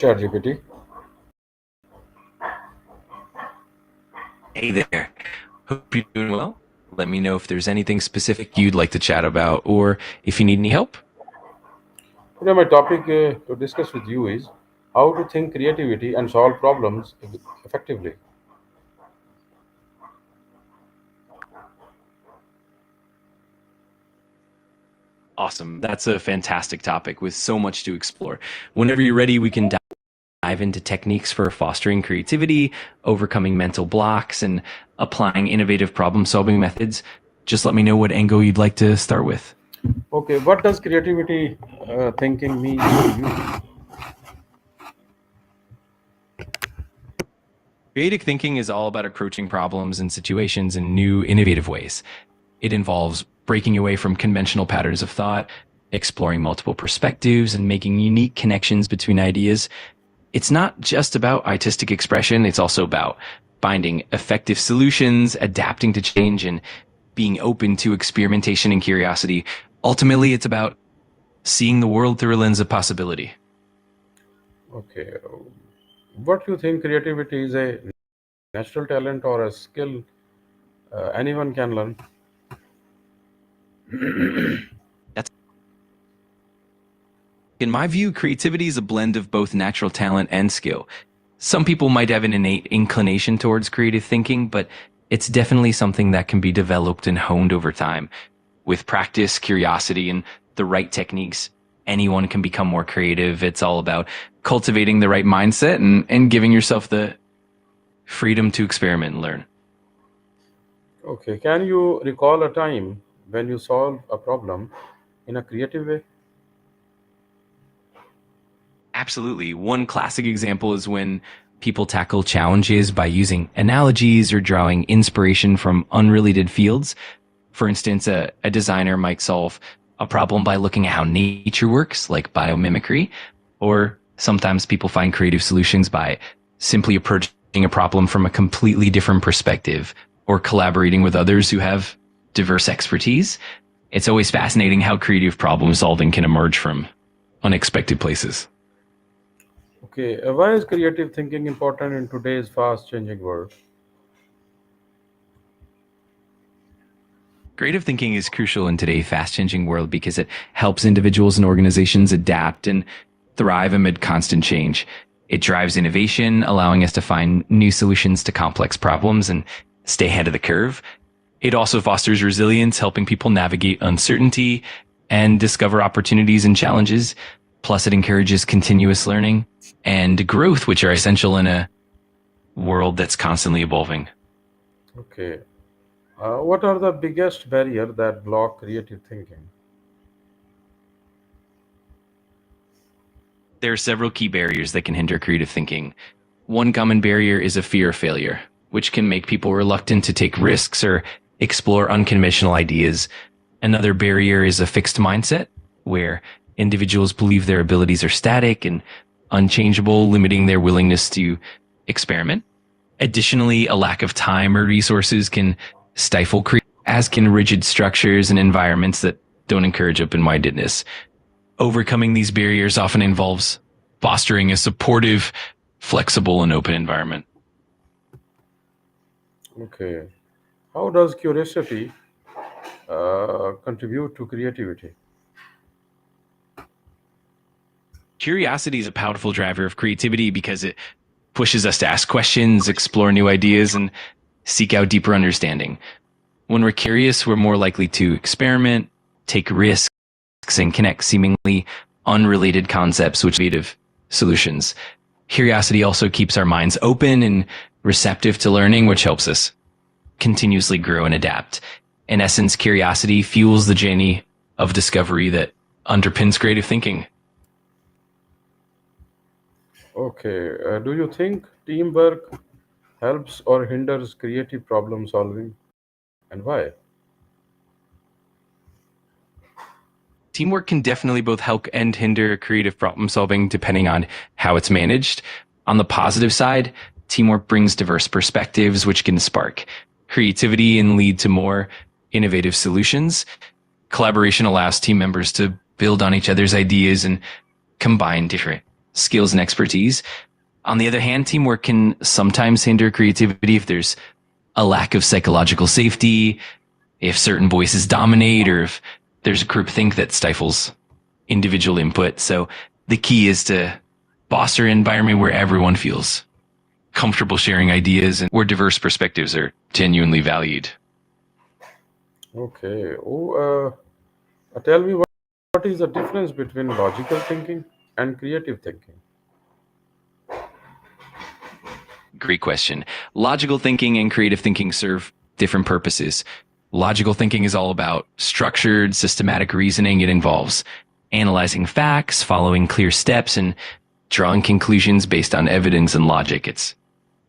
ChatGPT. Hey there. Hope you're doing well. Let me know if there's anything specific you'd like to chat about or if you need any help. Today, my topic to discuss with you is how to think creativity and solve problems effectively. Awesome. That's a fantastic topic with so much to explore. Whenever you're ready, we can dive into techniques for fostering creativity, overcoming mental blocks, and applying innovative problem solving methods. Just let me know what angle you'd like to start with. Okay, what does creativity thinking means to you? Creative thinking is all about approaching problems and situations in new, innovative ways. It involves breaking away from conventional patterns of thought, exploring multiple perspectives, and making unique connections between ideas. It's not just about artistic expression, it's also about finding effective solutions, adapting to change, and being open to experimentation and curiosity. Ultimately, it's about seeing the world through a lens of possibility. Okay, what do you think creativity is a natural talent or a skill anyone can learn? That's In my view, creativity is a blend of both natural talent and skill. Some people might have an innate inclination towards creative thinking, but it's definitely something that can be developed and honed over time. With practice, curiosity, and the right techniques, anyone can become more creative. It's all about cultivating the right mindset and giving yourself the freedom to experiment and learn. Okay, can you recall a time when you solved a problem in a creative way? Absolutely. One classic example is when people tackle challenges by using analogies or drawing inspiration from unrelated fields. For instance, a designer might solve a problem by looking at how nature works, like biomimicry, or sometimes people find creative solutions by simply approaching a problem from a completely different perspective or collaborating with others who have diverse expertise. It's always fascinating how creative problem solving can emerge from unexpected places. Okay, why is creative thinking important in today's fast changing world? Creative thinking is crucial in today's fast changing world because it helps individuals and organizations adapt and thrive amid constant change. It drives innovation, allowing us to find new solutions to complex problems and stay ahead of the curve. It also fosters resilience, helping people navigate uncertainty and discover opportunities and challenges. Plus, it encourages continuous learning and growth, which are essential in a world that's constantly evolving. Okay, what are the biggest barrier that block creative thinking? There are several key barriers that can hinder creative thinking. One common barrier is a fear of failure, which can make people reluctant to take risks or explore unconventional ideas. Another barrier is a fixed mindset, where individuals believe their abilities are static and unchangeable, limiting their willingness to experiment. Additionally, a lack of time or resources can stifle creativity, as can rigid structures and environments that don't encourage open-mindedness. Overcoming these barriers often involves fostering a supportive, flexible, and open environment. Okay, how does curiosity contribute to creativity? Curiosity is a powerful driver of creativity because it pushes us to ask questions, explore new ideas, and seek out deeper understanding. When we're curious, we're more likely to experiment, take risks, and connect seemingly unrelated concepts with creative solutions. Curiosity also keeps our minds open and receptive to learning, which helps us continuously grow and adapt. In essence, curiosity fuels the journey of discovery that underpins creative thinking. Okay, do you think teamwork helps or hinders creative problem solving, and why? Teamwork can definitely both help and hinder creative problem solving depending on how it's managed. On the positive side, teamwork brings diverse perspectives, which can spark creativity and lead to more innovative solutions. Collaboration allows team members to build on each other's ideas and combine different skills and expertise. On the other hand, teamwork can sometimes hinder creativity if there's a lack of psychological safety, if certain voices dominate, or if there's a groupthink that stifles individual input. So the key is to foster an environment where everyone feels comfortable sharing ideas and where diverse perspectives are genuinely valued. Okay. Tell me what is the difference between logical thinking and creative thinking? Great question. Logical thinking and creative thinking serve different purposes. Logical thinking is all about structured, systematic reasoning. It involves analyzing facts, following clear steps, and drawing conclusions based on evidence and logic. It's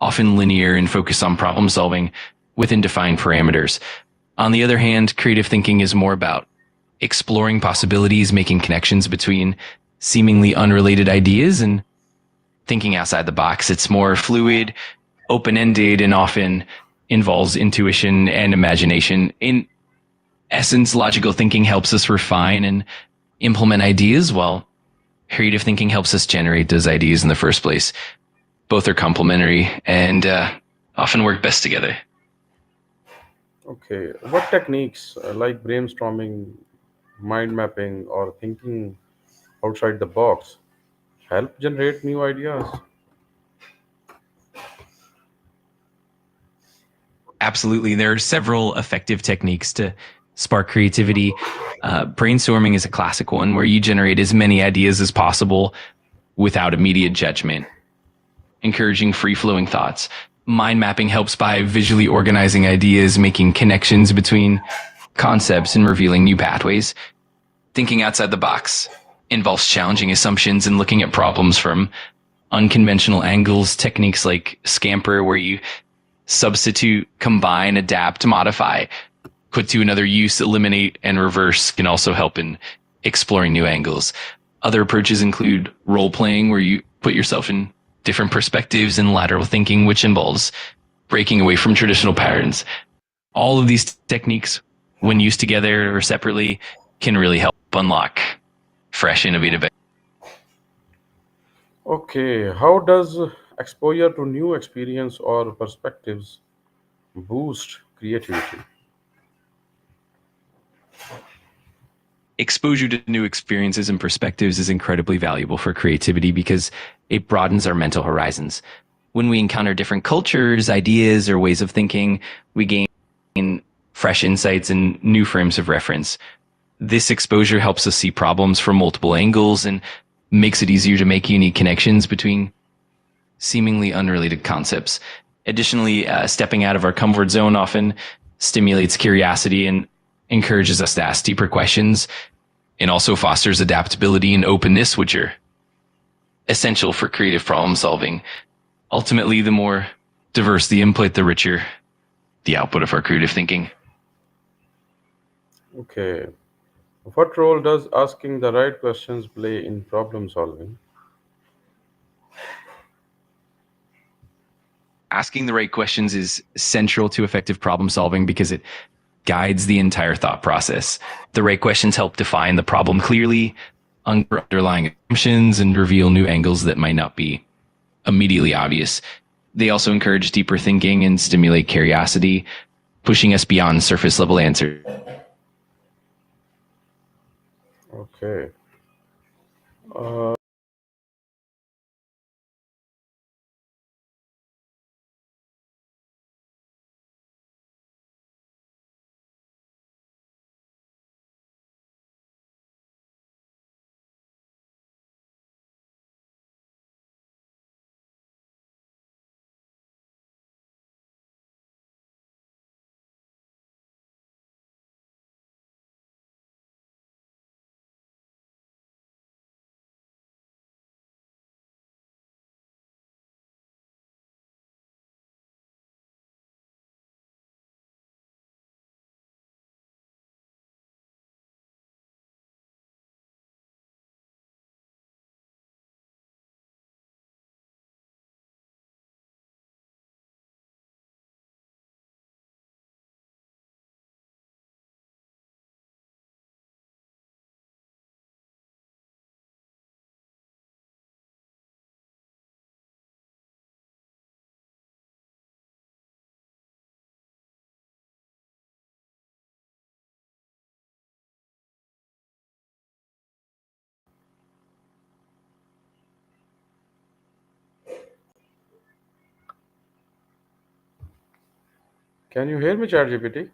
often linear and focused on problem solving within defined parameters. On the other hand, creative thinking is more about exploring possibilities, making connections between seemingly unrelated ideas, and thinking outside the box. It's more fluid, open ended, and often involves intuition and imagination. In essence, logical thinking helps us refine and implement ideas, while creative thinking helps us generate those ideas in the first place. Both are complementary and often work best together. Okay. What techniques like brainstorming, mind mapping, or thinking outside the box help generate new ideas? Absolutely. There are several effective techniques to spark creativity. Brainstorming is a classic one where you generate as many ideas as possible without immediate judgment, encouraging free flowing thoughts. Mind mapping helps by visually organizing ideas, making connections between concepts, and revealing new pathways. Thinking outside the box involves challenging assumptions and looking at problems from unconventional angles. Techniques like Scamper, where you substitute, combine, adapt, modify, put to another use, eliminate, and reverse, can also help in exploring new angles. Other approaches include role playing, where you put yourself in different perspectives, and lateral thinking, which involves breaking away from traditional patterns. All of these techniques, when used together or separately, can really help unlock fresh, innovative. Okay. How does exposure to new experience or perspectives boost creativity? Exposure to new experiences and perspectives is incredibly valuable for creativity because it broadens our mental horizons. When we encounter different cultures, ideas, or ways of thinking, we gain fresh insights and new frames of reference. This exposure helps us see problems from multiple angles and makes it easier to make unique connections between seemingly unrelated concepts. Additionally, stepping out of our comfort zone often stimulates curiosity and encourages us to ask deeper questions, and also fosters adaptability and openness, which are essential for creative problem solving. Ultimately, the more diverse the input, the richer the output of our creative thinking. Okay. What role does asking the right questions play in problem solving? Asking the right questions is central to effective problem solving because it guides the entire thought process. The right questions help define the problem clearly, underlying assumptions, and reveal new angles that might not be immediately obvious. They also encourage deeper thinking and stimulate curiosity, pushing us beyond surface level answers. Okay. Uh, Can you hear me, ChatGPT?